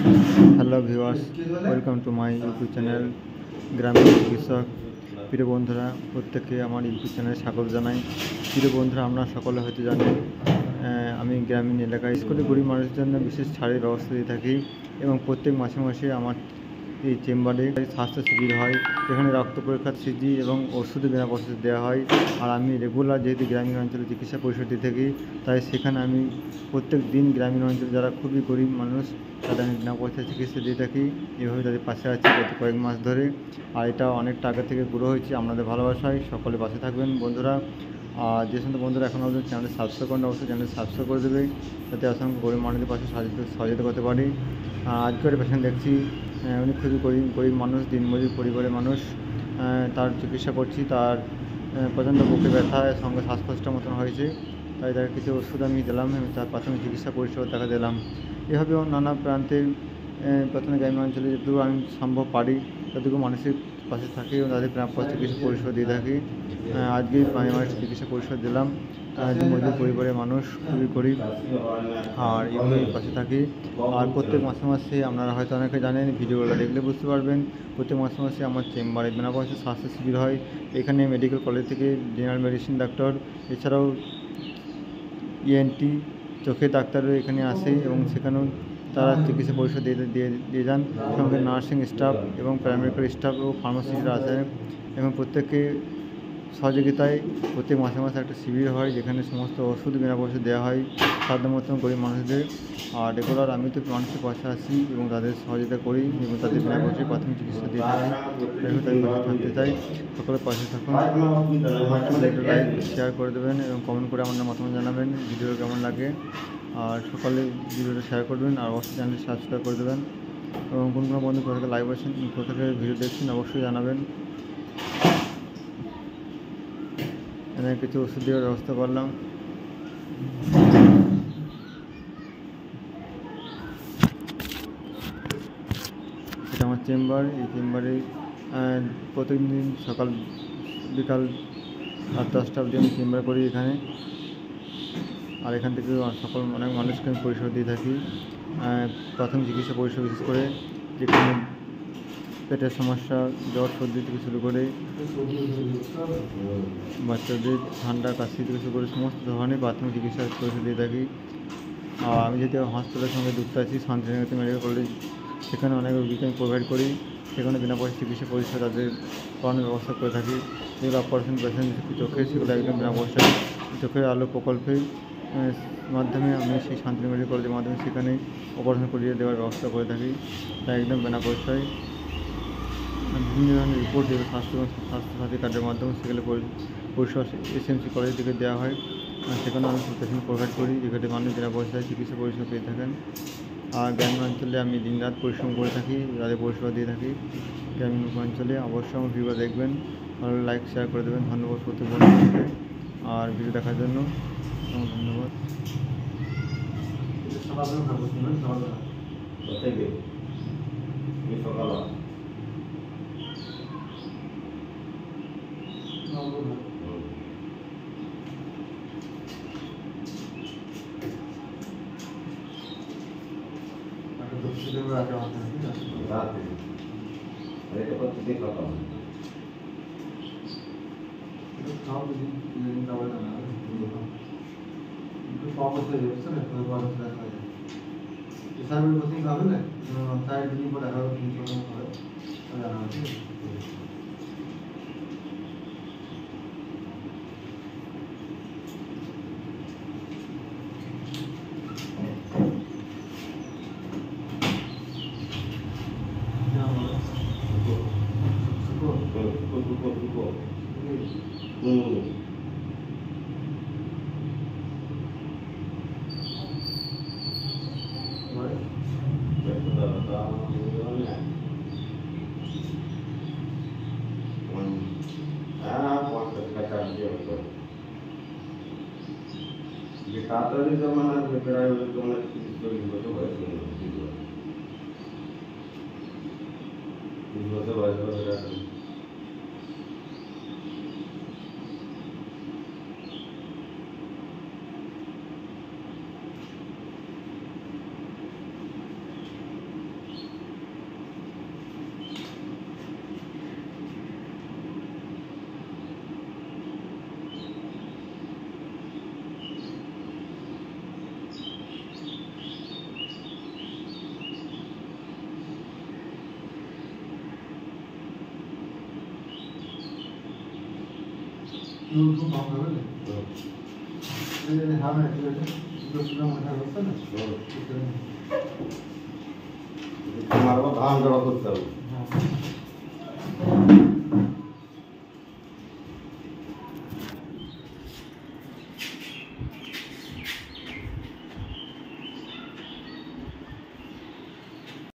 Hello viewers, welcome to my YouTube channel গ্রামীণ চিকিৎসক। প্রিয় বন্ধুরা, প্রত্যেককে আমার ইউটিউব চ্যানেলে স্বাগত জানাই। প্রিয় বন্ধুরা, আপনারা সকলে হয়তো জানেন আমি গ্রামীণ এলাকায় স্কুলে গরিব মানুষের জন্য বিশেষ ছাড়ের ব্যবস্থা দিয়ে থাকি এবং প্রত্যেক মাসে মাসে আমার এই চেম্বারে স্বাস্থ্য শিবির হয়, যেখানে রক্ত পরীক্ষা, সিজি এবং ওষুধ বিনা পয়সায় দেওয়া হয়। আর আমি রেগুলার যেহেতু গ্রামীণ অঞ্চলে চিকিৎসা পরিষেবা দিয়ে থাকি, তাই সেখানে আমি প্রত্যেক দিন গ্রামীণ অঞ্চলে যারা খুবই গরিব মানুষ তাদের আমি বিনা পয়সায় চিকিৎসা দিয়ে থাকি। এভাবে তাদের পাশে আছি গত কয়েক মাস ধরে, আর এটা অনেকটা আগে থেকে পুরো হয়েছে। আপনাদের ভালোবাসায় সকলে পাশে থাকবেন বন্ধুরা। আর যে সমস্ত বন্ধুরা এখন আমাদের চ্যানেল সাবস্ক্রাইব করেন, অবশ্যই চ্যানেল সাবস্ক্রাইব করে দেবে, যাতে অসংখ্য গরিব মানুষদের পাশে সহযোগিতা করতে পারি। আজকের পেশেন্ট দেখছি, উনি খুবই গরিব মানুষ, দিনমজুর পরিবারের মানুষ। তার চিকিৎসা করছি। তার প্রচণ্ড বুকে ব্যথা, সঙ্গে শ্বাসকষ্টের মতন হয়েছে, তাই তার কিছু ওষুধ আমি দিলাম এবং তার প্রাথমিক চিকিৎসা পরিষেবা তাকে দিলাম। এভাবেও নানা প্রান্তে প্রথমে গ্রামীণ অঞ্চলে যতটুকু আমি সম্ভব পারি ততটুকু মানুষের পাশে থাকি এবং তাদের প্রাপ্য চিকিৎসা পরিষেবা দিয়ে থাকি। আজকে আমি আমার চিকিৎসা পরিষেবা দিলাম। মজুর পরিবারের মানুষ, খুবই গরিব, আর এভাবেই পাশে থাকি। আর প্রত্যেক মাসে মাসে আপনারা হয়তো অনেকে জানেন, ভিডিওগুলো দেখলে বুঝতে পারবেন, প্রত্যেক মাসে মাসে আমার চেম্বারে বিনা পয়সা স্বাস্থ্য শিবির হয়। এখানে মেডিকেল কলেজ থেকে জেনারেল মেডিসিন ডাক্তার, এছাড়াও ইএনটি চোখের ডাক্তারও এখানে আসে এবং সেখানেও তারা চিকিৎসা পরিষেবা দিয়ে যান। সঙ্গে নার্সিং স্টাফ এবং প্যারামেডিক্যাল স্টাফ ও ফার্মাসিস্টরা আসেন এবং প্রত্যেককে সহযোগিতায় প্রত্যেক মাসে মাসে একটা শিবির হয়, যেখানে সমস্ত ওষুধ বিনা পয়সা দেওয়া হয় সাধ্য মতন গরিব মানুষদের। আর রেগুলার আমি তো মানুষের পাশে আসি এবং তাদের সহযোগিতা করি এবং তাদের বিনা পয়সায় প্রাথমিক চিকিৎসা দিয়ে থাকি। তাদের পাশে থাকতে চাই, সকলের পাশে থাকুন। আমার চ্যানেলটা লাইক শেয়ার করে দেবেন এবং কমেন্ট করে আমার মতামত জানাবেন ভিডিও কেমন লাগে। আর সকলে ভিডিওটা শেয়ার করবেন আর অবশ্যই চ্যানেলটি সাবস্ক্রাইব করে দেবেন। এবং কোন কোনো বন্ধু কোথা থেকে লাইভ আছেন, কোথা থেকে ভিডিও দেখছেন অবশ্যই জানাবেন। এখানে কিছু ওষুধ দেওয়ার ব্যবস্থা করলাম। এটা আমার চেম্বার। এই চেম্বারে প্রতিদিন সকাল বিকাল 8-10টা অবধি আমি চেম্বার করি এখানে। আর এখান থেকে সকল অনেক মানুষকে আমি পরিষেবা দিয়ে থাকি। প্রাথমিক চিকিৎসা পরিষেবা বিশেষ করে, যেখানে পেটের সমস্যা, জ্বর সর্দি থেকে শুরু করে বাচ্চাদের ঠান্ডা কাশি থেকে শুরু করে সমস্ত ধরনের প্রাথমিক চিকিৎসা পরিষেবা দিয়ে থাকি। আর আমি যেহেতু হসপিটালের সঙ্গে যুক্ত আছি, শান্তিনিকেতন মেডিকেল কলেজ, সেখানে অনেক রোগীকে আমি প্রোভাইড করি। সেখানে বিনা পয়সা চিকিৎসা পরিষেবা তাদের করানোর ব্যবস্থা করে থাকি। যেগুলো অপারেশন পেশেন্ট চোখে, সেগুলো একদম বিনা পয়সায় চোখের আলো প্রকল্পের মাধ্যমে আমি সেই শান্তিনিকেতন মেডিকেল কলেজের মাধ্যমে সেখানে অপারেশন করিয়ে দেওয়ার ব্যবস্থা করে থাকি, তাই একদম বিনা পয়সায়। বিভিন্ন ধরনের রিপোর্ট দেবে স্বাস্থ্যসাথী কার্ডের মাধ্যমে, সেগুলো পরিষেবা এসএমসি কলেজ থেকে দেওয়া হয়। সেখানে আমি পেশেন্ট প্রোভাইড করি, যেখানে মানুষ বিনা পয়সায় চিকিৎসা পরিষেবা পেয়ে থাকেন। আর গ্রামীণ অঞ্চলে আমি দিনরাত পরিশ্রম করে থাকি, তাদের পরিষেবা দিয়ে থাকি গ্রামীণ অঞ্চলে। অবশ্যই আমার ভিডিও দেখবেন, ভালো লাইক শেয়ার করে দেবেন। ধন্যবাদ প্রত্যেক বন্ধুকে আর ভিডিও দেখার জন্য ধন্যবাদ। তাড়াতাড়ি জমানা প্রায় তোমার 30-40 বছর বয়স হয়ে গেল। 30 বছর বয়স হয়ে তোমার আবার ধান জড়া করতে হবে